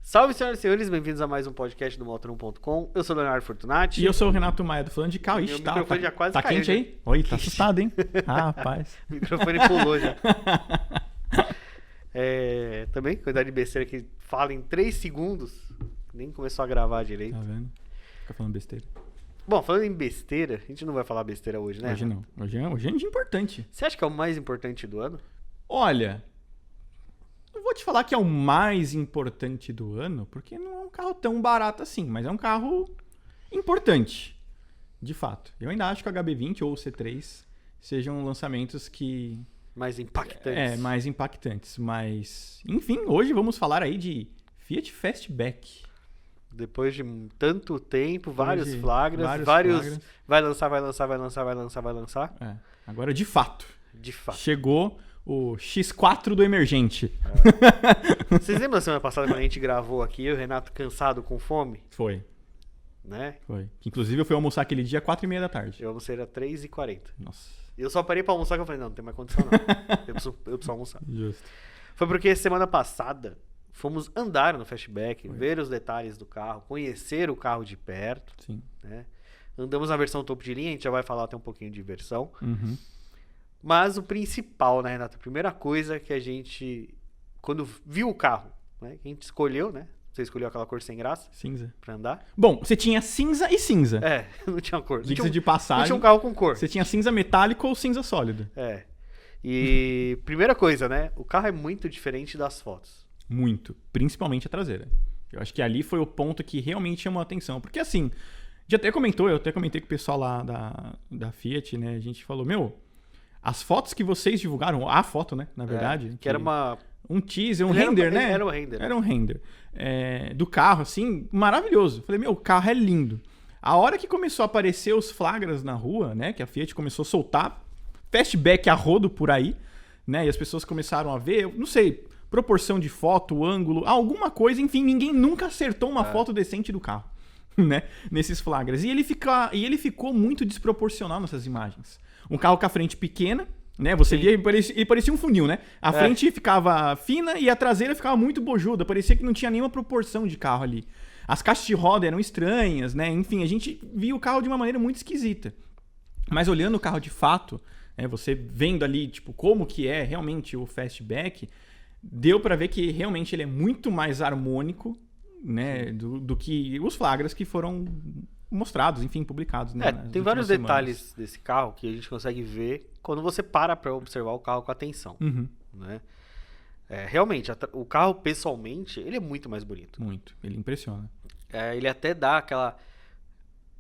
Salve, senhoras e senhores, bem-vindos a mais um podcast do Motor1.com. Eu sou o Leonardo Fortunati. E eu sou o Renato Maia, do Falando de Carro. Ixi, meu microfone já quase tá caiu, quente aí? Oi, tá assustado, hein? Ah, rapaz. O microfone pulou já. Também, cuidado de besteira que fala em 3 segundos. Nem começou a gravar direito. Tá vendo? Fica falando besteira. Bom, falando em besteira, a gente não vai falar besteira hoje, né? Hoje não. Hoje é um dia importante. Você acha que é o mais importante do ano? Olha, não vou te falar que é o mais importante do ano, porque não é um carro tão barato assim, mas é um carro importante, de fato. Eu ainda acho que o HB20 ou o C3 sejam lançamentos que... Mais impactantes. Mais impactantes. Mas, enfim, hoje vamos falar aí de Fiat Fastback. Depois de tanto tempo, vários flagras, flagras. Vai lançar. Agora, de fato. De fato. Chegou o X4 do Emergente. Vocês lembram da semana passada quando a gente gravou aqui, eu e o Renato cansado com fome? Foi. Né? Foi. Inclusive, eu fui almoçar aquele dia 4h30 da tarde. Eu almocei às 3h40. Nossa. Eu só parei pra almoçar, que eu falei, não tem mais condição não. eu preciso almoçar. Justo. Foi porque semana passada fomos andar no Fastback, ver os detalhes do carro, conhecer o carro de perto. Sim. Né? Andamos na versão topo de linha, a gente já vai falar até um pouquinho de versão. Uhum. Mas o principal, né, Renato? A primeira coisa que a gente, quando viu o carro, né, que a gente escolheu, né? Você escolheu aquela cor sem graça? Cinza. Pra andar? Bom, você tinha cinza e cinza. Não tinha cor. Diga-se de passagem. Não tinha um carro com cor. Você tinha cinza metálico ou cinza sólido. E primeira coisa, né? O carro é muito diferente das fotos. Muito. Principalmente a traseira. Eu acho que ali foi o ponto que realmente chamou a atenção. Porque assim, eu até comentei com o pessoal lá da Fiat, né? A gente falou, as fotos que vocês divulgaram, a foto, né? Na verdade. Que era um teaser, render, né? Era um render. Era um render. Do carro, assim, maravilhoso. Falei, o carro é lindo. A hora que começou a aparecer os flagras na rua, né? Que a Fiat começou a soltar Fastback a rodo por aí, né? E as pessoas começaram a ver, não sei, proporção de foto, ângulo, alguma coisa, enfim, ninguém nunca acertou uma foto decente do carro, né? Nesses flagras. E ele ficou muito desproporcional nessas imagens. Um carro com a frente pequena, né? Você via, ele parecia um funil, né? A frente ficava fina e a traseira ficava muito bojuda. Parecia que não tinha nenhuma proporção de carro ali. As caixas de roda eram estranhas, né? Enfim, a gente via o carro de uma maneira muito esquisita. Mas olhando o carro de fato, você vendo ali, tipo, como que é realmente o Fastback, deu pra ver que realmente ele é muito mais harmônico, né? Do que os flagras que foram mostrados, enfim, publicados. Né, tem vários detalhes desse carro que a gente consegue ver quando você para observar o carro com atenção. Uhum. Né? Realmente, o carro, pessoalmente, ele é muito mais bonito. Muito. Ele impressiona. Ele até dá aquela...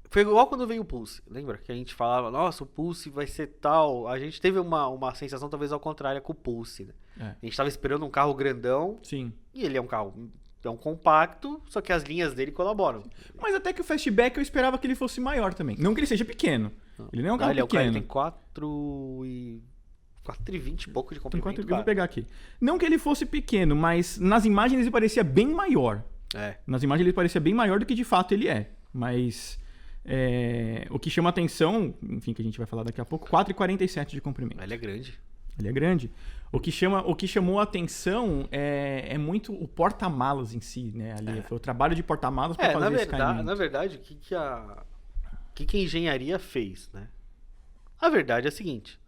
Foi igual quando veio o Pulse. Lembra? Que a gente falava, nossa, o Pulse vai ser tal. A gente teve uma sensação talvez ao contrário com o Pulse. Né? A gente tava esperando um carro grandão. Sim. E ele é um carro... É um compacto, só que as linhas dele colaboram. Mas até que o Fastback eu esperava que ele fosse maior também. Não que ele seja pequeno. Ele não é um carro pequeno. Ele tem 4,20 e pouco de comprimento. Eu vou pegar aqui. Não que ele fosse pequeno, mas nas imagens ele parecia bem maior. Nas imagens ele parecia bem maior do que de fato ele é. Mas o que chama atenção, enfim, que a gente vai falar daqui a pouco, 4,47 de comprimento. Ele é grande. Ele é grande. O que chamou a atenção é muito o porta-malas em si, né? Ali foi o trabalho de porta-malas para fazer esse caimento. Na verdade, o que a engenharia fez, né? A verdade é a seguinte.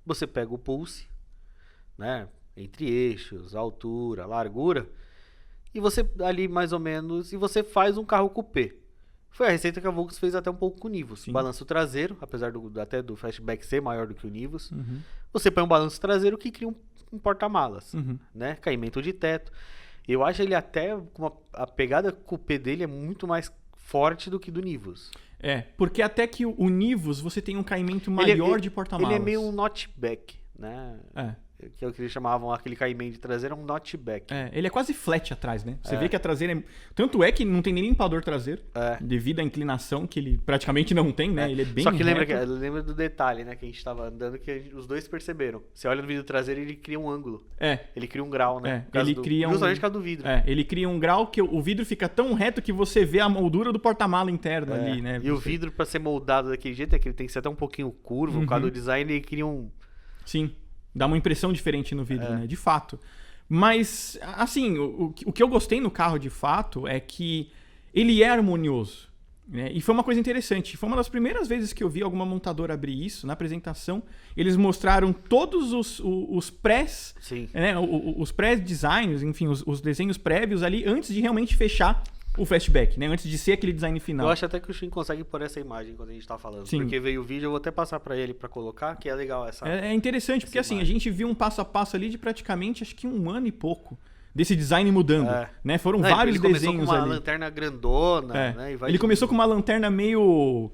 Você pega o Pulse, né? Entre eixos, altura, largura, e você ali mais ou menos, e você faz um carro coupé. Foi a receita que a Volkswagen fez até um pouco com o Nivus. Sim. Balanço traseiro, apesar até do Fastback ser maior do que o Nivus. Uhum. Você põe um balanço traseiro que cria um porta-malas, Uhum. né? Caimento de teto. Eu acho ele até, a pegada coupé dele é muito mais forte do que do Nivus. Porque até que o Nivus você tem um caimento maior de porta-malas. Ele é meio um notchback, né? Que é o que eles chamavam aquele caimento de traseiro, um notchback. Ele é quase flat atrás, né? Você vê que a traseira Tanto é que não tem nem limpador traseiro, devido à inclinação que ele praticamente não tem, né? Ele é bem Só que reto. lembra do detalhe, né? Que a gente tava andando, que os dois perceberam. Você olha no vidro traseiro e ele cria um ângulo. Ele cria um grau, né? Justamente por causa do vidro. Ele cria um grau que o vidro fica tão reto que você vê a moldura do porta-mala interno ali, né? E o vidro, pra ser moldado daquele jeito, é que ele tem que ser até um pouquinho curvo, por causa do design, ele cria um... Sim. Dá uma impressão diferente no vidro, É. né? De fato. Mas, assim, o que eu gostei no carro, de fato, é que ele é harmonioso. Né? E foi uma coisa interessante. Foi uma das primeiras vezes que eu vi alguma montadora abrir isso. Na apresentação, eles mostraram todos os prés, Sim. né? Os pré-designs, enfim, os desenhos prévios ali, antes de realmente fechar o flashback, né? Antes de ser aquele design final. Eu acho até que o Shin consegue pôr essa imagem quando a gente tá falando. Sim. Porque veio o vídeo, eu vou até passar pra ele pra colocar, que é legal essa... É interessante, porque assim, a imagem. gente viu um passo a passo ali de praticamente, acho que 1 ano e pouco, desse design mudando, É. né? Foram Não, vários ele começou desenhos com uma ali. lanterna grandona, É. né? E vai Ele começou com uma lanterna meio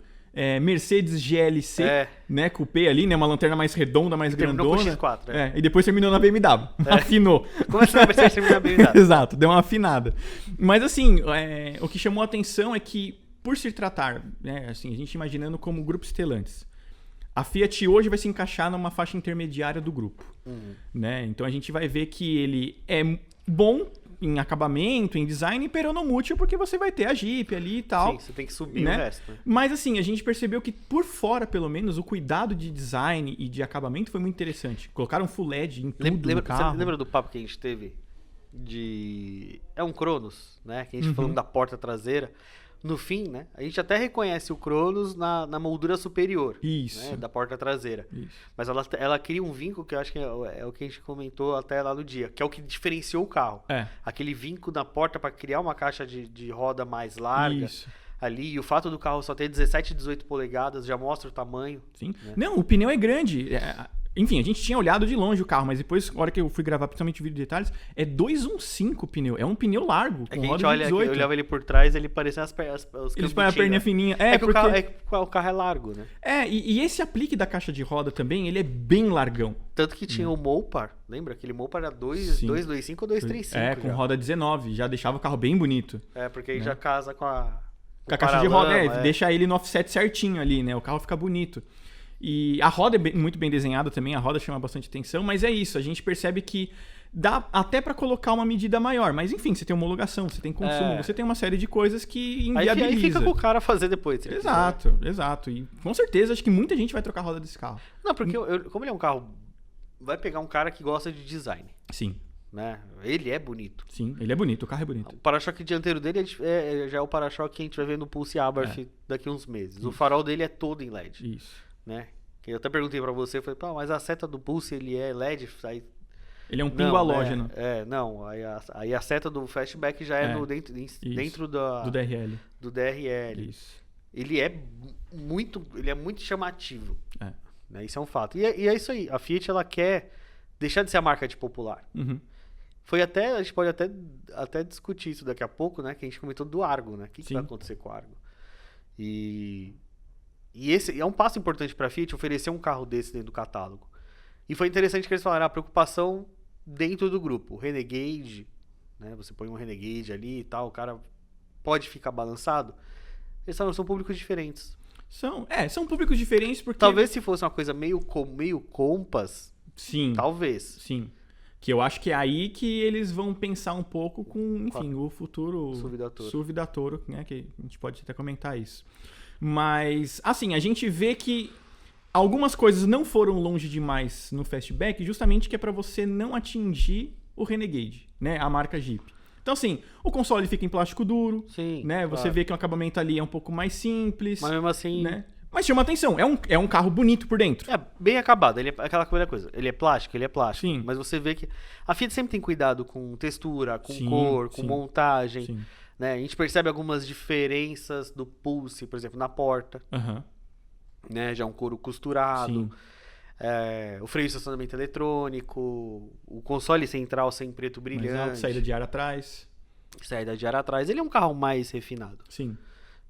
Mercedes GLC, É. né? Coupé ali, né? Uma lanterna mais redonda, mais Terminou com grandona. X4, é. E depois terminou na BMW. Afinou. Começou a Mercedes terminar bem dado. Exato, deu uma afinada. Mas assim, o que chamou a atenção é que, por se tratar, né, assim, a gente imaginando como grupo Stellantis, a Fiat hoje vai se encaixar numa faixa intermediária do grupo. Né? Então a gente vai ver que ele é bom em acabamento, em design, peronomútil, porque você vai ter a Jeep ali e tal. Sim, você tem que subir né? o resto, né? Mas assim, a gente percebeu que por fora, pelo menos, o cuidado de design e de acabamento foi muito interessante. Colocaram full LED em tudo no carro. Você lembra do papo que a gente teve de... É um Cronos, né? Que a gente falando da porta traseira. No fim, né? A gente até reconhece o Cronos na moldura superior. Isso. Né, da porta traseira. Isso. Mas ela cria um vinco que eu acho que é o que a gente comentou até lá no dia. Que é o que diferenciou o carro. Aquele vinco na porta para criar uma caixa de roda mais larga. Isso. Ali, e o fato do carro só ter 17, 18 polegadas já mostra o tamanho. Sim. Né? Não, o pneu é grande. Enfim, a gente tinha olhado de longe o carro, mas depois, na hora que eu fui gravar, principalmente o vídeo de detalhes, é 215 o pneu. É um pneu largo, É com que a gente roda de olha, 18. eu olhava ele por trás, ele parecia os Eles põem a perninha fininha. Que porque... o carro é largo, né? E esse aplique da caixa de roda também, ele é bem largão. Tanto que tinha o Mopar, lembra? Aquele Mopar era 225 ou 235 com já. roda 19, já deixava o carro bem bonito. Porque aí já casa com a caixa de roda, deixa ele no offset certinho ali, né? O carro fica bonito. E a roda é muito bem desenhada também, a roda chama bastante atenção, mas é isso, a gente percebe que dá até pra colocar uma medida maior, mas enfim, você tem homologação, você tem consumo, você tem uma série de coisas que inviabiliza. Aí fica pro cara fazer depois. Exato. E com certeza, acho que muita gente vai trocar a roda desse carro. Não, porque como ele é um carro, vai pegar um cara que gosta de design. Sim. Né? Ele é bonito. Sim, ele é bonito, o carro é bonito. O para-choque dianteiro dele já é o para-choque que a gente vai ver no Pulse Abarth daqui uns meses. Isso. O farol dele é todo em LED. Isso. Né? Eu até perguntei pra você, falei, mas a seta do Pulse ele é LED? Aí, ele é um pingo halógeno. Não, aí a seta do Fastback já é dentro do DRL. Do DRL. Isso. Ele é muito chamativo. Né? Isso é um fato. E é isso aí. A Fiat ela quer deixar de ser a marca de popular. Uhum. A gente pode até discutir isso daqui a pouco, né? Que a gente comentou do Argo, né? O que vai acontecer com o Argo? E esse é um passo importante para a Fiat oferecer um carro desse dentro do catálogo. E foi interessante que eles falaram a preocupação dentro do grupo. O Renegade, né? Você põe um Renegade ali e tal, o cara pode ficar balançado. Eles são públicos diferentes. São públicos diferentes porque... Talvez se fosse uma coisa meio Compass... Sim. Talvez. Sim. Que eu acho que é aí que eles vão pensar um pouco com, enfim, o futuro SUV da Toro, né? Que a gente pode até comentar isso. Mas, assim, a gente vê que algumas coisas não foram longe demais no Fastback, justamente que é pra você não atingir o Renegade, né? A marca Jeep. Então, assim, o console fica em plástico duro, sim, né? Você claro. vê que o acabamento ali é um pouco mais simples. Mas mesmo assim... Né? Mas chama atenção, é um carro bonito por dentro. É, bem acabado, ele é aquela coisa. Ele é plástico. Sim. Mas você vê que a Fiat sempre tem cuidado com textura, com sim, cor, com sim. montagem. Sim. Né? A gente percebe algumas diferenças do Pulse, por exemplo, na porta. Uhum. Né? Já um couro costurado. Sim. O freio de estacionamento eletrônico. O console central sem preto brilhante. Mais alto, saída de ar atrás. Saída de ar atrás. Ele é um carro mais refinado. Sim.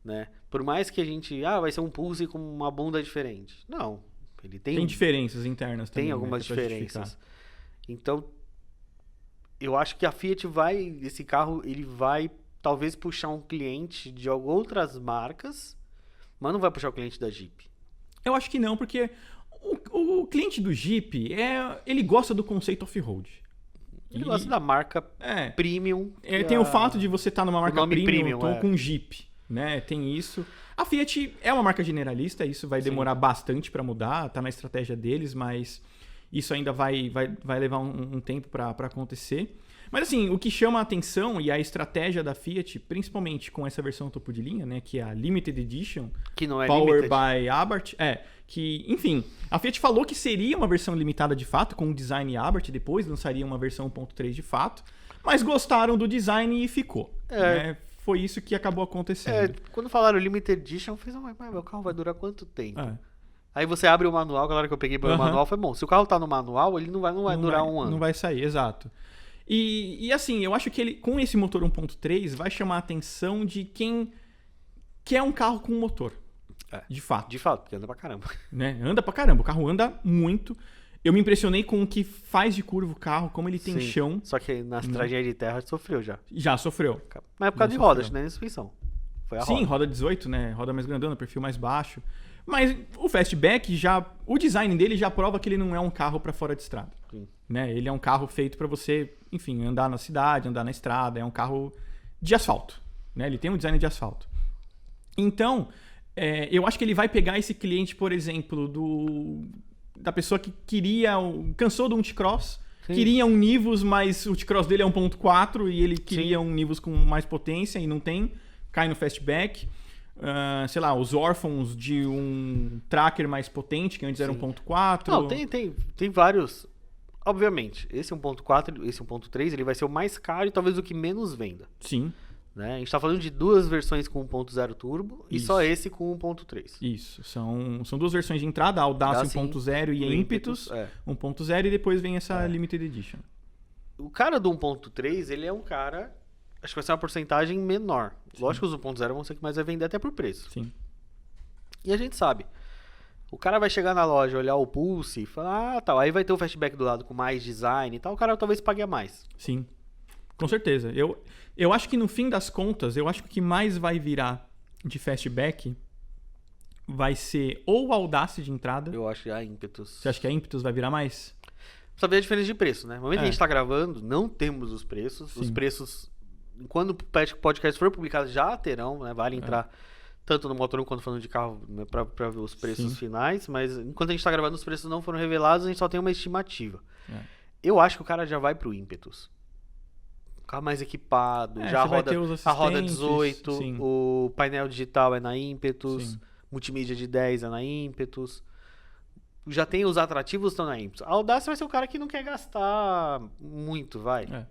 Né? Por mais que a gente... vai ser um Pulse com uma bunda diferente. Não. Ele tem diferenças internas também. Tem algumas diferenças. Então, eu acho que a Fiat esse carro, ele vai talvez puxar um cliente de outras marcas, mas não vai puxar o cliente da Jeep. Eu acho que não, porque o cliente do Jeep, ele gosta do conceito off-road. Ele gosta da marca premium. Tem o fato de você estar numa marca premium com Jeep. Né? Tem isso. A Fiat é uma marca generalista, isso vai demorar bastante para mudar, tá na estratégia deles, mas Isso ainda vai levar um tempo para acontecer. Mas assim, o que chama a atenção e a estratégia da Fiat, principalmente com essa versão topo de linha, né, que é a Limited Edition, Que não é Powered limited. by Abarth, que, enfim, a Fiat falou que seria uma versão limitada de fato, com o design Abarth, depois lançaria uma versão 1.3 de fato, mas gostaram do design e ficou. Né? Foi isso que acabou acontecendo. Quando falaram Limited Edition, eu fiz, mas meu carro vai durar quanto tempo? É. Aí você abre o manual, a hora que eu peguei pelo manual, foi bom. Se o carro tá no manual, ele não vai durar um ano. Não vai sair, exato. E assim, eu acho que ele, com esse motor 1.3, vai chamar a atenção de quem quer um carro com motor. De fato. De fato, porque anda pra caramba. Né? Anda pra caramba, o carro anda muito. Eu me impressionei com o que faz de curva o carro, como ele tem Sim. chão. Só que na estradinha de terra sofreu já. Já sofreu. Mas é por causa Já de rodas, sofreu. né? Suspensão. Foi a Sim, roda. roda 18, né? Roda mais grandona, perfil mais baixo. Mas o Fastback já. O design dele já prova que ele não é um carro pra fora de estrada. Sim. Né? Ele é um carro feito pra você, enfim, andar na cidade, andar na estrada. É um carro de asfalto. Né? Ele tem um design de asfalto. Então, eu acho que ele vai pegar esse cliente, por exemplo, da pessoa que cansou de um T-Cross, Sim. queria um Nivus, mas o T-Cross dele é 1.4 e ele queria um Nivus com mais potência e não tem, cai no Fastback. Sei lá, os órfãos de um tracker mais potente, que antes era 1.4. Não, tem vários. Obviamente, esse 1.4, esse 1.3, ele vai ser o mais caro e talvez o que menos venda. Sim, Né? A gente tá falando de duas versões com 1.0 turbo e Isso. só esse com 1.3. isso. São duas versões de entrada, a Audacia Audacia 1.0 e a o Impetus Impetus, 1.0 e depois vem essa Limited Edition. O cara do 1.3, ele é um cara... Acho que vai ser uma porcentagem menor. Lógico que os 1.0 vão ser que mais vai vender até por preço. Sim. E a gente sabe. O cara vai chegar na loja, olhar o Pulse e falar, tal. Aí vai ter o Fastback do lado com mais design e tal. O cara talvez pague a mais. Sim, com certeza. Eu acho que no fim das contas, eu acho que o que mais vai virar de Fastback vai ser ou a Audacia de entrada. Eu acho que a Impetus... Você acha que a Impetus vai virar mais? Precisa ver a diferença de preço, né? No momento que a É. gente tá gravando, não temos os preços. Os Sim. preços, quando o podcast for publicado, já terão, né? Vale entrar tanto no motor quanto falando de carro, né? Pra ver os preços Sim. finais. Mas enquanto a gente tá gravando, os preços não foram revelados, a gente só tem uma estimativa. É. Eu acho que o cara já vai pro Impetus. Carro mais equipado, já você vai ter os a roda assistentes, 18, sim. o painel digital é na Impetus, Sim. multimídia de 10 é na Impetus. Já tem os atrativos estão na Impetus. A Audacia vai ser o cara que não quer gastar muito, vai. É.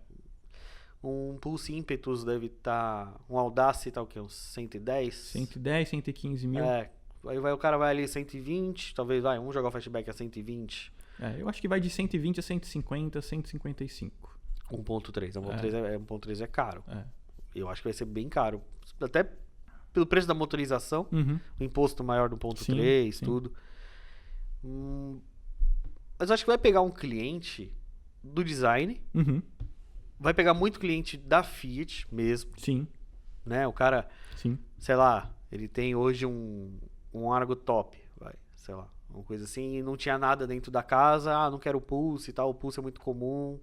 Um Pulse Impetus deve estar... um Audacia tá o quê? Uns 110? 110, 115 mil. Aí o cara vai ali 120, talvez vai, vamos jogar o Fastback a 120. Eu acho que vai de 120 a 150, 155. 1.3. 1.3 é caro. É. Eu acho que vai ser bem caro. Até pelo preço da motorização, Uhum. o imposto maior do 1.3, Sim, sim. tudo. Mas eu acho que vai pegar um cliente do design, Uhum. vai pegar muito cliente da Fiat mesmo, Sim, né? O cara, sim. sei lá, ele tem hoje um Argo top, vai, sei lá, uma coisa assim, e não tinha nada dentro da casa, não quero o Pulse e tal, o Pulse é muito comum.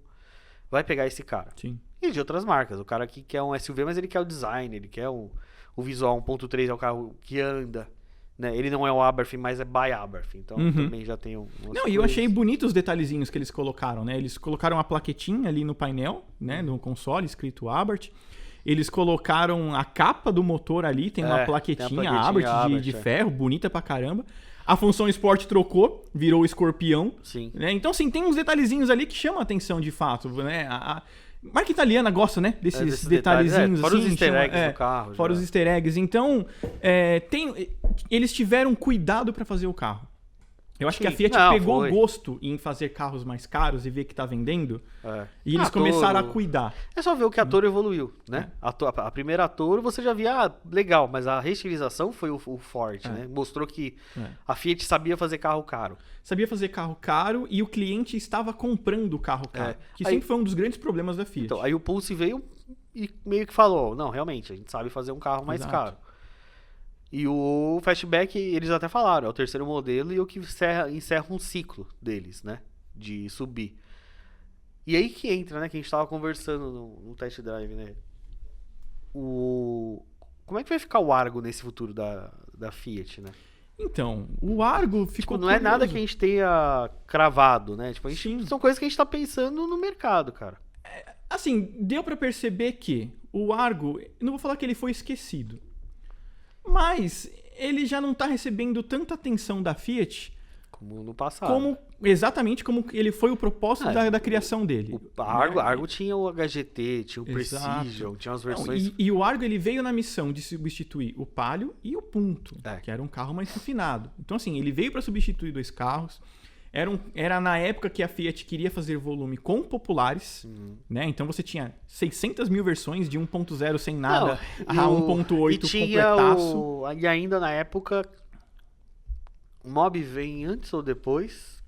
Vai pegar esse cara. Sim. E de outras marcas, o cara que quer um SUV, mas ele quer o design, ele quer o visual 1.3, é o carro que anda, né? Ele não é o Abarth, mas é by Abarth, então também já tem Não, e eu achei bonito os detalhezinhos que eles colocaram, né? Eles colocaram uma plaquetinha ali no painel, né? No console, escrito Abarth. Eles colocaram a capa do motor ali, tem uma plaquetinha Abarth de ferro, bonita pra caramba. A função Sport trocou, virou o escorpião. Sim. Né? Então, assim, tem uns detalhezinhos ali que chamam a atenção de fato, né? A marca italiana gosta, né? Desses detalhezinhos. Fora assim, os easter eggs do carro. Fora os easter eggs. Então, eles tiveram cuidado para fazer o carro. Eu acho que a Fiat pegou gosto em fazer carros mais caros e ver que tá vendendo. E eles começaram a cuidar. É só ver o que a Toro evoluiu, né? A primeira Toro você já via, legal, mas a reestilização foi o forte, né? Mostrou que a Fiat sabia fazer carro caro. Sabia fazer carro caro e o cliente estava comprando o carro caro. Que sempre foi um dos grandes problemas da Fiat. Então, aí o Pulse veio e meio que falou, não, realmente, a gente sabe fazer um carro mais caro. E o Fastback, eles até falaram, é o terceiro modelo e o que encerra um ciclo deles, né? De subir. E aí que entra, né? Que a gente tava conversando no test drive, né? Como é que vai ficar o Argo nesse futuro da Fiat, né? Então, o Argo ficou Tipo, não é nada curioso. que a gente tenha cravado, né? Tipo, Sim. são coisas que a gente tá pensando no mercado, cara. Assim, deu pra perceber que o Argo, não vou falar que ele foi esquecido, mas ele já não tá recebendo tanta atenção da Fiat Como no passado. exatamente como ele foi o propósito da criação dele. O Argo, né? Argo tinha o HGT, tinha o Exato. Precision, tinha as Não, versões... e o Argo ele veio na missão de substituir o Palio e o Punto, É. que era um carro mais refinado. Então, assim, ele veio para substituir dois carros. Era na época que a Fiat queria fazer volume com populares, né? Então você tinha 600 mil versões de 1.0 sem nada a 1.8 e tinha completaço. E ainda na época, o Mob vem antes ou depois,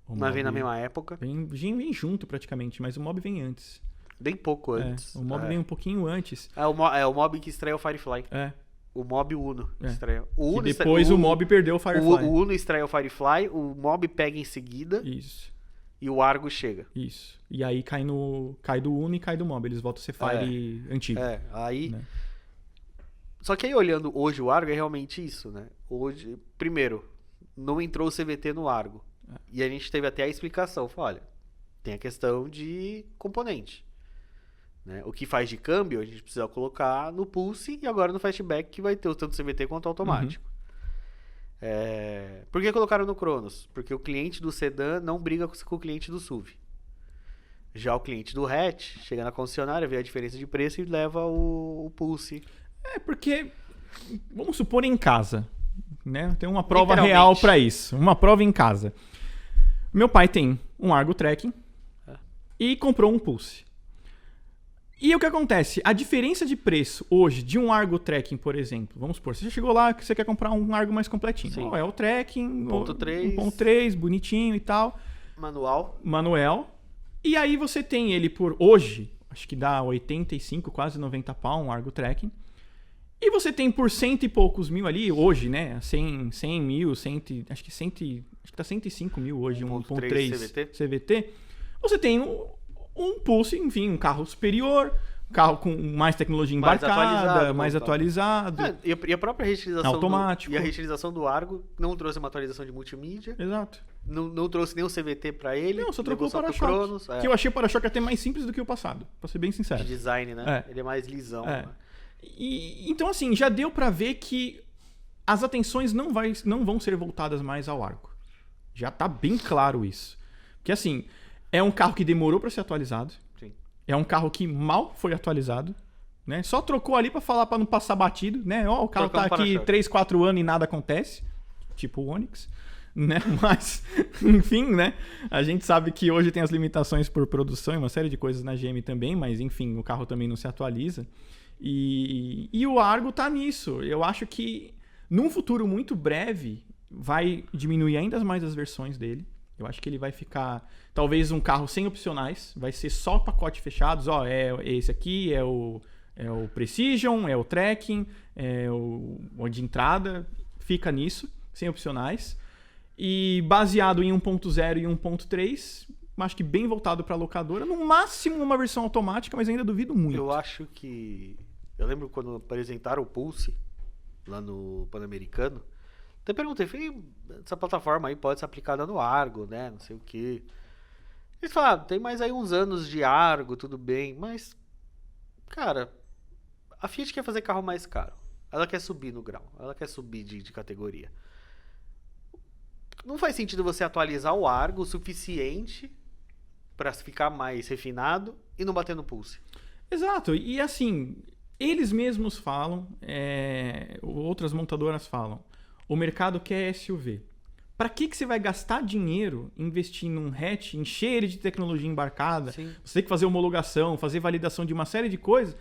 mas vem na mesma época, Vem junto praticamente, mas o Mob vem antes. bem pouco antes. O Mob vem um pouquinho antes. É o Mob que estreia o Firefly. É. O Mob Uno É. estreia. O E Uno depois o Mob perdeu o Firefly. O Uno estreia o Firefly, o Mob pega em seguida Isso. e o Argo chega. Isso. E aí cai do Uno e cai do Mob. Eles voltam a ser Fire antigo. Aí... Né? Só que aí olhando hoje o Argo é realmente isso, né? Hoje, primeiro, não entrou o CVT no Argo. E a gente teve até a explicação. Falou, olha, tem a questão de componente. Né? O que faz de câmbio a gente precisa colocar no Pulse e agora no Fastback que vai ter tanto CVT quanto automático. Por que colocaram no Cronos? Porque o cliente do sedã não briga com o cliente do SUV. Já o cliente do hatch chega na concessionária, vê a diferença de preço e leva o Pulse. Porque, vamos supor em casa, né? Tem uma prova Literalmente. real pra isso. Uma prova em casa. Meu pai tem um Argo Trekking e comprou um Pulse. E o que acontece? A diferença de preço hoje de um Argo Trekking, por exemplo, vamos supor, você já chegou lá que você quer comprar um Argo mais completinho. Sim. É o Trekking, 1.3. 1.3, bonitinho e tal, Manual. E aí você tem ele por hoje, acho que dá 85, quase 90 pau, um Argo Trekking. E você tem por cento e poucos mil ali, hoje, né? 100 mil, acho que tá 105 mil hoje, 1.3 CVT. Você tem um Pulse, enfim, um carro superior, um carro com mais tecnologia embarcada, mais atualizado. E a própria reutilização automático. E a reutilização do Argo não trouxe uma atualização de multimídia. Exato. Não trouxe nenhum CVT pra ele. Não, só trocou o pro para-choque. Cronos. Que eu achei o para-choque até mais simples do que o passado, pra ser bem sincero. De design, né? Ele é mais lisão. Né? Então, assim, já deu pra ver que as atenções não vão ser voltadas mais ao Argo. Já tá bem claro isso. Porque, assim, é um carro que demorou pra ser atualizado. Sim. É um carro que mal foi atualizado. Né? Só trocou ali pra falar pra não passar batido. Né? O carro tá aqui 3, 4 anos e nada acontece. Tipo o Onix. Né? Mas, enfim, né? A gente sabe que hoje tem as limitações por produção e uma série de coisas na GM também, mas enfim, o carro também não se atualiza. E o Argo tá nisso. Eu acho que num futuro muito breve vai diminuir ainda mais as versões dele. Eu acho que ele vai ficar talvez um carro sem opcionais, vai ser só pacote fechados. Ó, é esse aqui, é o Precision, é o Trekking, é o de entrada, fica nisso, sem opcionais. E baseado em 1.0 e 1.3, acho que bem voltado para locadora. No máximo uma versão automática, mas ainda duvido muito. Eu acho que... Eu lembro quando apresentaram o Pulse, lá no Pan-Americano, até perguntei, falei, essa plataforma aí pode ser aplicada no Argo, né? Não sei o quê. Eles falaram, tem mais aí uns anos de Argo, tudo bem, mas... Cara, a Fiat quer fazer carro mais caro. Ela quer subir no grau, ela quer subir de categoria. Não faz sentido você atualizar o Argo o suficiente para ficar mais refinado e não bater no Pulse. Exato. E assim, eles mesmos falam, outras montadoras falam, o mercado quer SUV. Para que você vai gastar dinheiro investindo num hatch, encher ele de tecnologia embarcada? Sim. Você tem que fazer homologação, fazer validação de uma série de coisas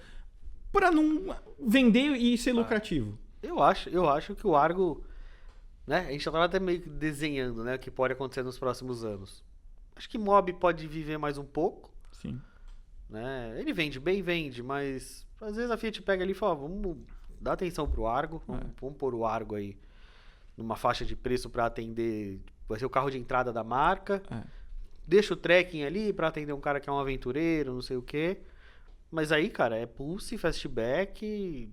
para não vender e ser lucrativo. Eu acho que o Argo... Né? A gente já estava até meio que desenhando, né, o que pode acontecer nos próximos anos. Acho que Mob pode viver mais um pouco. Sim. Né? Ele vende bem, mas às vezes a Fiat pega ali e fala, vamos dar atenção pro Argo, vamos pôr o Argo aí numa faixa de preço para atender, vai ser o carro de entrada da marca. Deixa o Trekking ali para atender um cara que é um aventureiro, não sei o quê. Mas aí, cara, é Pulse, Fastback,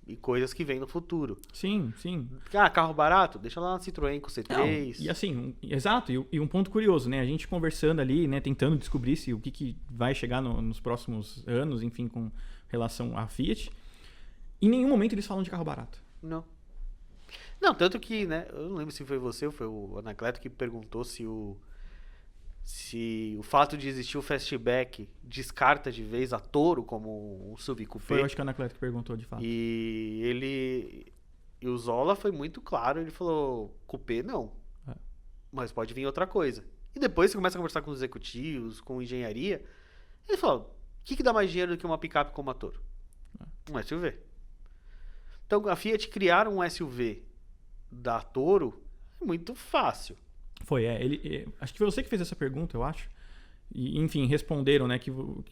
e coisas que vêm no futuro. Sim, sim. Ah, carro barato? Deixa lá na Citroën com Não, C3. e assim, exato, e um ponto curioso, né? A gente conversando ali, né? Tentando descobrir o que vai chegar nos próximos anos, enfim, com relação à Fiat. Em nenhum momento eles falam de carro barato. Não. Não, tanto que, né? Eu não lembro se foi você ou foi o Anacleto que perguntou se o fato de existir o Fastback descarta de vez a Toro como um SUV coupé. Foi, eu acho que o Anacleto que perguntou de fato. E o Zola foi muito claro, ele falou, coupé não, mas pode vir outra coisa. E depois você começa a conversar com os executivos, com engenharia, ele falou, o que dá mais dinheiro do que uma picape como a Toro? Um SUV. Então a Fiat criar um SUV da Toro é muito fácil. Foi, acho que foi você que fez essa pergunta, eu acho. E, enfim, responderam, né, O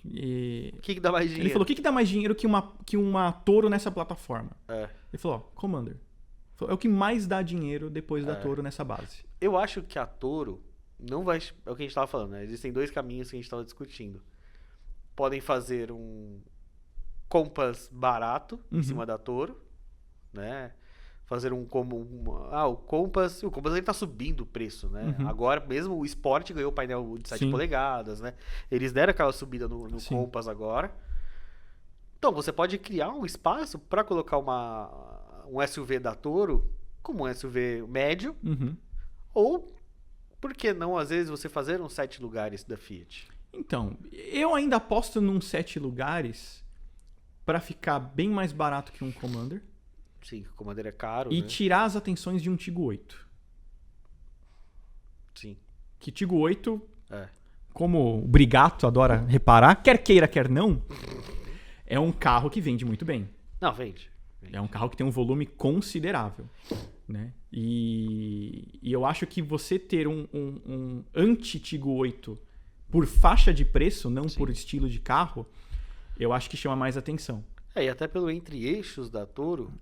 que dá mais dinheiro? Ele falou, o que dá mais dinheiro que uma Toro nessa plataforma? Ele falou, Commander. Ele falou, é o que mais dá dinheiro depois da Toro nessa base. Eu acho que a Toro não vai... É o que a gente estava falando, né? Existem dois caminhos que a gente estava discutindo. Podem fazer um Compass barato em cima da Toro, né? Fazer o Compass ele tá subindo o preço, né? Agora mesmo o Sport ganhou o painel de 7 polegadas, né? Eles deram aquela subida no Compass agora. Então você pode criar um espaço para colocar um SUV da Toro como um SUV médio, ou por que não às vezes você fazer uns 7 lugares da Fiat? Então, eu ainda aposto num 7 lugares para ficar bem mais barato que um Commander. Sim, o Commander é caro, e né? tirar as atenções de um Tiggo 8. Sim. Que Tiggo 8, como o Brigato adora reparar, quer queira, quer não, é um carro que vende muito bem. Não, vende. É um carro que tem um volume considerável, né? E eu acho que você ter um anti-Tiggo 8 por faixa de preço, não por estilo de carro, eu acho que chama mais atenção. E até pelo entre-eixos da Toro.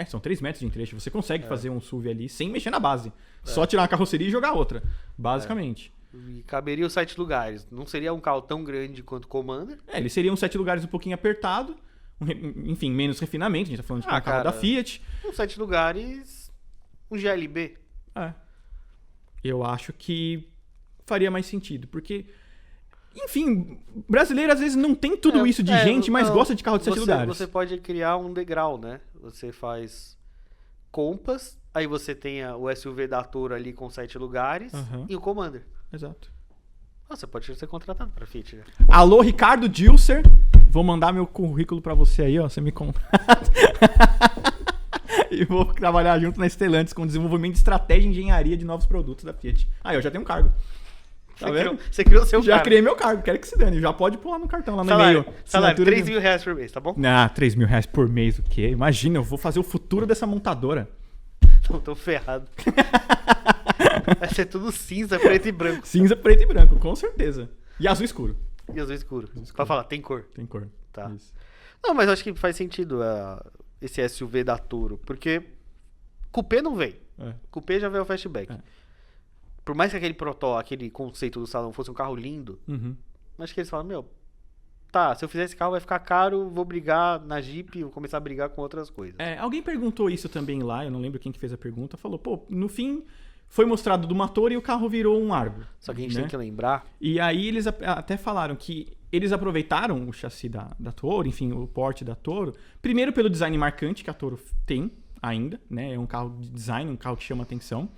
São 3 metros de entre-eixo. Você consegue fazer um SUV ali sem mexer na base. Só tirar uma carroceria e jogar outra, basicamente. E caberia os 7 lugares. Não seria um carro tão grande quanto o Commander. Ele seria um 7 lugares um pouquinho apertado. Enfim, menos refinamento. A gente tá falando de um carro da Fiat. Um 7 lugares, um GLB. Eu acho que faria mais sentido. Porque, enfim, brasileiro às vezes não tem tudo isso de gente, mas gosta de carro de 7 lugares. Você pode criar um degrau, né? Você faz Compass, aí você tem o SUV da Toro ali com 7 lugares e o Commander. Exato. Você pode ser contratado pra Fiat, né? Alô, Ricardo Dilser. Vou mandar meu currículo pra você aí, ó. Você me contrata. E vou trabalhar junto na Stellantis com desenvolvimento de estratégia e engenharia de novos produtos da Fiat. Eu já tenho um cargo. Tá vendo? Você criou seu Já cargo. criei meu cargo, quero que se dane. Já pode pular no cartão lá no Salário, e-mail. salário R$3.000 por mês, tá bom? 3 mil reais por mês, o quê? Imagina, eu vou fazer o futuro dessa montadora. Tô ferrado. Vai ser tudo cinza, preto e branco. Cinza, preto e branco, com certeza. E azul escuro. E azul escuro. Pra falar, tem cor. Tem cor. Tá. Isso. Não, mas acho que faz sentido esse SUV da Toro, porque coupé não vem. Coupé já veio o Fastback. Por mais que aquele conceito do salão fosse um carro lindo, acho que eles falam, se eu fizer esse carro vai ficar caro, vou brigar na Jeep, vou começar a brigar com outras coisas. Alguém perguntou isso também lá, eu não lembro quem que fez a pergunta, falou, no fim foi mostrado do motor e o carro virou um Argo. Só que a gente tem que lembrar... E aí eles até falaram que eles aproveitaram o chassi da Toro, enfim, o porte da Toro, primeiro pelo design marcante que a Toro tem ainda, né? É um carro de design, um carro que chama atenção.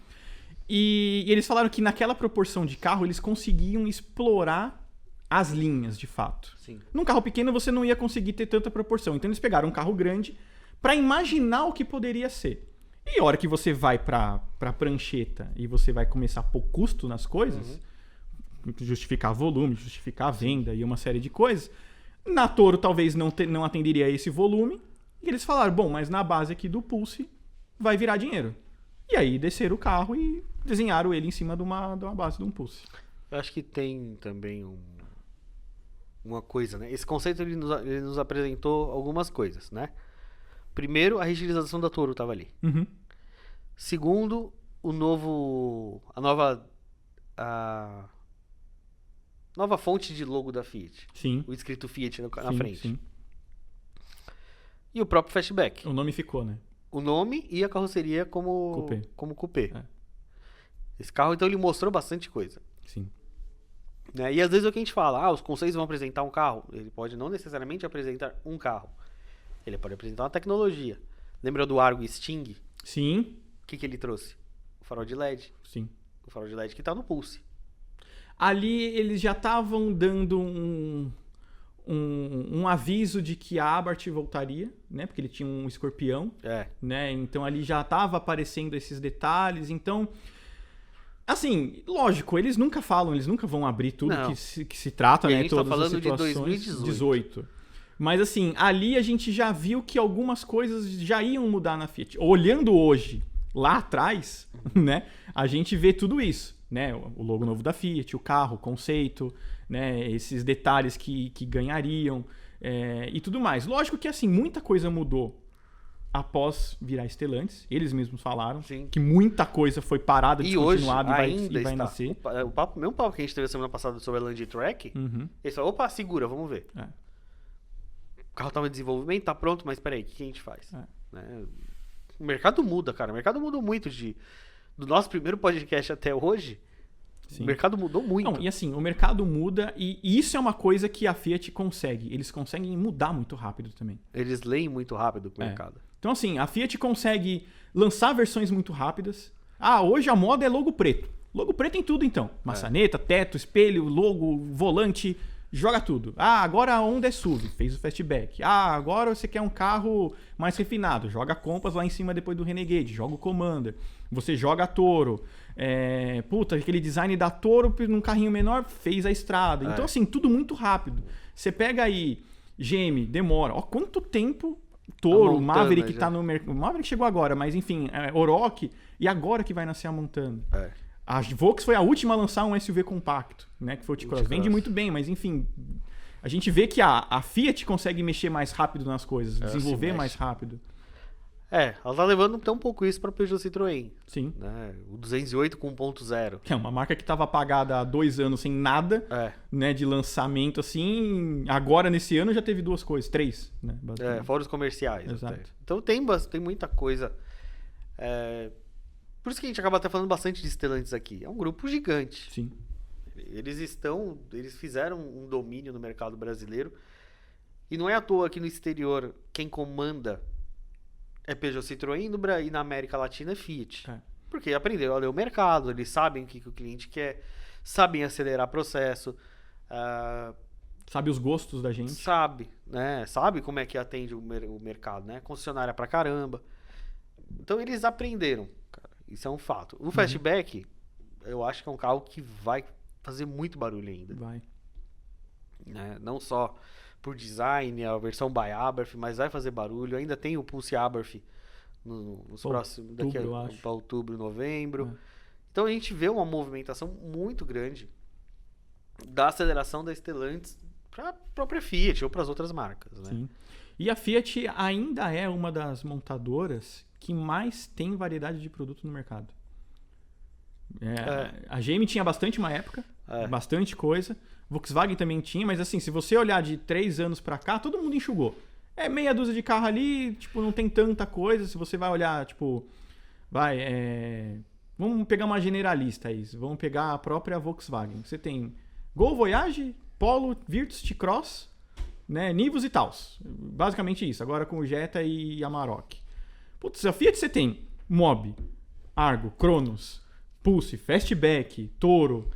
E eles falaram que naquela proporção de carro eles conseguiam explorar as linhas, de fato. Sim. Num carro pequeno você não ia conseguir ter tanta proporção. Então eles pegaram um carro grande para imaginar o que poderia ser. E a hora que você vai pra prancheta e você vai começar a pôr custo nas coisas, justificar volume, justificar a venda e uma série de coisas, na Toro talvez não atenderia a esse volume. E eles falaram, bom, mas na base aqui do Pulse vai virar dinheiro. E aí desceram o carro e desenharam ele em cima de uma base de um Pulse. Eu acho que tem também uma coisa, né? Esse conceito ele nos apresentou algumas coisas, né? Primeiro, a rigidarização da Toro estava ali. Segundo, a nova fonte de logo da Fiat. Sim. O escrito Fiat na frente. Sim. e o próprio Fastback. O nome ficou, né? O nome e a carroceria como coupé. É. Esse carro, então, ele mostrou bastante coisa. Sim. Né? E às vezes é o que a gente fala, os conceitos vão apresentar um carro. Ele pode não necessariamente apresentar um carro. Ele pode apresentar uma tecnologia. Lembra do Argo Sting? Sim. O que ele trouxe? O farol de LED. Sim. O farol de LED que tá no Pulse. Ali eles já estavam dando um aviso de que a Abarth voltaria, né? Porque ele tinha um escorpião, né? Então ali já estava aparecendo esses detalhes. Então, assim, lógico, eles nunca vão abrir tudo que se trata, e né? A gente Todas tá falando as situações. de 2018. 18. Mas assim, ali a gente já viu que algumas coisas já iam mudar na Fiat. Olhando hoje, lá atrás, né? A gente vê tudo isso, né? O logo novo da Fiat, o carro, o conceito, né? Esses detalhes que ganhariam e tudo mais. Lógico que assim, muita coisa mudou após virar Stellantis. Eles mesmos falaram que muita coisa foi parada, descontinuada e vai nascer. O mesmo papo que a gente teve semana passada sobre a Land Track, eles falaram, opa, segura, vamos ver. O carro estava em desenvolvimento, tá pronto, mas peraí, o que a gente faz? Né? O mercado muda, cara. O mercado mudou muito do nosso primeiro podcast até hoje. Sim. O mercado mudou muito. Não, e assim, o mercado muda e isso é uma coisa que a Fiat consegue. Eles conseguem mudar muito rápido também. Eles leem muito rápido o mercado. Então assim, a Fiat consegue lançar versões muito rápidas. Hoje a moda é logo preto. Logo preto em tudo então. Maçaneta, teto, espelho, logo, volante... Joga tudo. Agora a Honda é SUV, fez o Fastback. Agora você quer um carro mais refinado. Joga a Compass lá em cima depois do Renegade. Joga o Commander. Você joga a Toro. Aquele design da Toro num carrinho menor fez a Estrada. Então assim, tudo muito rápido. Você pega aí GM, demora. Quanto tempo Toro, Maverick tá no mercado. O Maverick chegou agora, mas enfim, Oroch. E agora que vai nascer a Montana. A Volks foi a última a lançar um SUV compacto, né? Que foi o T-Cross. Vende muito bem, mas enfim... A gente vê que a Fiat consegue mexer mais rápido nas coisas, desenvolver mais rápido. Ela tá levando até um pouco isso pra Peugeot Citroën. Sim. Né? O 208 com 1.0. Que é uma marca que estava apagada há 2 anos sem nada, né? De lançamento, assim... Agora, nesse ano, já teve 2 coisas. 3, né? Fora os comerciais. Exato. Até. Então tem muita coisa... Por isso que a gente acaba até falando bastante de Stellantis aqui. É um grupo gigante. Sim. Eles fizeram um domínio no mercado brasileiro. E não é à toa que no exterior quem comanda é Peugeot Citroën e na América Latina é Fiat. Porque aprenderam a ler o mercado, eles sabem o que o cliente quer, sabem acelerar processo. Sabe os gostos da gente. Sabe, né? Sabe como é que atende o mercado, né? Concessionária pra caramba. Então eles aprenderam. Isso é um fato. O Fastback, eu acho que é um carro que vai fazer muito barulho ainda. Vai. Né? Não só por design, a versão by Abarth, mas vai fazer barulho. Ainda tem o Pulse Abarth nos próximos... Daqui a outubro, novembro. Então a gente vê uma movimentação muito grande da aceleração da Stellantis para a própria Fiat ou para as outras marcas. Né? Sim. E a Fiat ainda é uma das montadoras que mais tem variedade de produto no mercado. A GM tinha bastante uma época, bastante coisa. Volkswagen também tinha, mas assim, se você olhar de 3 anos pra cá, todo mundo enxugou. Meia dúzia de carro ali, tipo, não tem tanta coisa. Se você vai olhar, tipo, vamos pegar uma generalista aí. Vamos pegar a própria Volkswagen. Você tem Gol, Voyage, Polo, Virtus, T-Cross, né, Nivus e Taos. Basicamente isso. Agora com o Jetta e Amarok. Putz, a Fiat você tem Mobi, Argo, Cronos, Pulse, Fastback, Toro,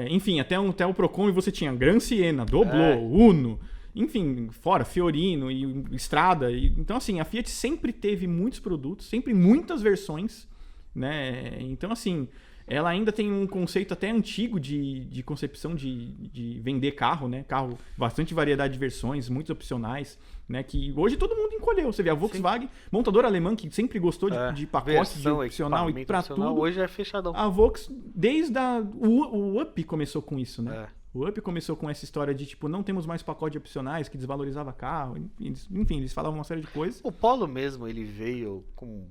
enfim, até o Procon você tinha Gran Siena, Doblò, Uno, enfim, fora Fiorino e Strada. Então, assim, a Fiat sempre teve muitos produtos, sempre muitas versões, né? Então, assim, ela ainda tem um conceito até antigo de concepção de vender carro, né? Carro, bastante variedade de versões, muitos opcionais, né? Que hoje todo mundo encolheu. Você vê a Volkswagen, montadora alemã, que sempre gostou de pacote de opcional e pra tudo. Hoje é fechadão. A Volks, desde o Up começou com isso, né? O Up começou com essa história de, tipo, não temos mais pacote de opcionais, que desvalorizava carro. Enfim, eles falavam uma série de coisas. O Polo mesmo, ele veio com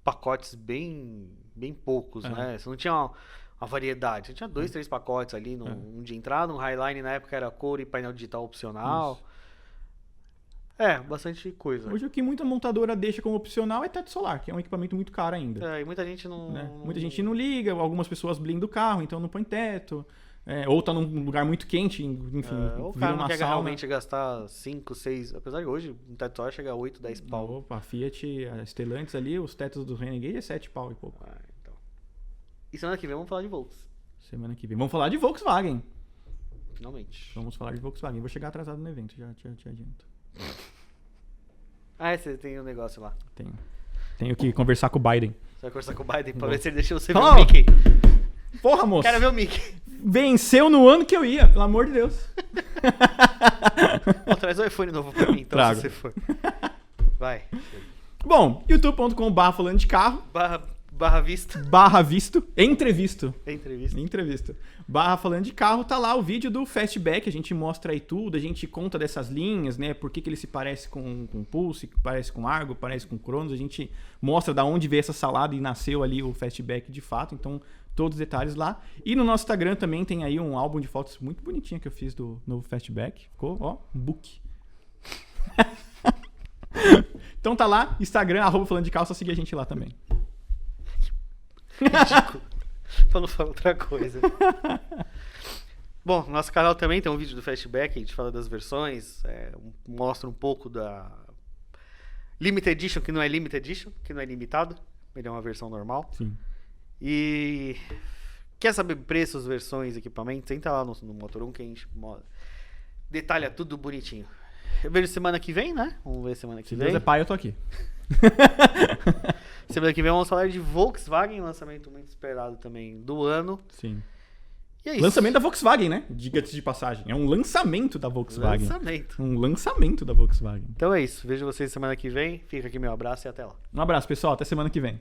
pacotes bem poucos, né? Você não tinha uma variedade. Você tinha 2, 3 pacotes ali, um de entrada, um Highline na época era couro e painel digital opcional. Isso. Bastante coisa. Hoje o que muita montadora deixa como opcional é teto solar, que é um equipamento muito caro ainda. E muita gente não... Né? Muita gente não liga, algumas pessoas blindam o carro, então não põe teto. Ou tá num lugar muito quente, enfim, ou o vira cara não uma quer sauna. realmente gastar 5, 6... Apesar de hoje, um teto solar chega a 8, 10 pau. Opa, a Fiat, a Stellantis ali, os tetos do Renegade é 7 pau e pouco. Então. E semana que vem vamos falar de Volks. Semana que vem. Vamos falar de Volkswagen. Finalmente. Vamos falar de Volkswagen. Vou chegar atrasado no evento, já te adianto. Você tem um negócio lá. Tenho que conversar com o Biden. Você vai conversar com o Biden pra ver se ele deixa você ver Oh! o Mickey. Porra, moço. Quero ver o Mickey. Venceu no ano que eu ia, pelo amor de Deus. Traz o iPhone novo pra mim, então, Trago. se você for. Vai. Bom, youtube.com/barra falando de carro, Barra vista. barra visto, entrevisto. Entrevista. Barra falando de carro, tá lá o vídeo do Fastback, a gente mostra aí tudo, a gente conta dessas linhas, né, por que ele se parece com Pulse, parece com Argo, parece com Cronos, a gente mostra da onde veio essa salada e nasceu ali o Fastback de fato, então todos os detalhes lá. E no nosso Instagram também tem aí um álbum de fotos muito bonitinho que eu fiz do novo Fastback, ficou, ó, um book. Então tá lá, Instagram, @falando de carro, só seguir a gente lá também. Ridículo. Pra não falar outra coisa. Bom, no nosso canal também tem um vídeo do Fastback, a gente fala das versões, mostra um pouco da Limited Edition, que não é Limited Edition, que não é limitado, ele é uma versão normal. Sim. E quer saber preços, versões, equipamentos? Entra lá no Motor1 que a gente detalha tudo bonitinho. Eu vejo semana que vem, né? Vamos ver semana que Se vem. Deus é pai, eu tô aqui. Semana que vem vamos falar de Volkswagen, lançamento muito esperado também do ano. Sim. E é isso. Lançamento da Volkswagen, né? Diga-se de passagem. É um lançamento da Volkswagen. Lançamento. Um lançamento da Volkswagen. Então é isso. Vejo vocês semana que vem. Fica aqui meu abraço e até lá. Um abraço, pessoal. Até semana que vem.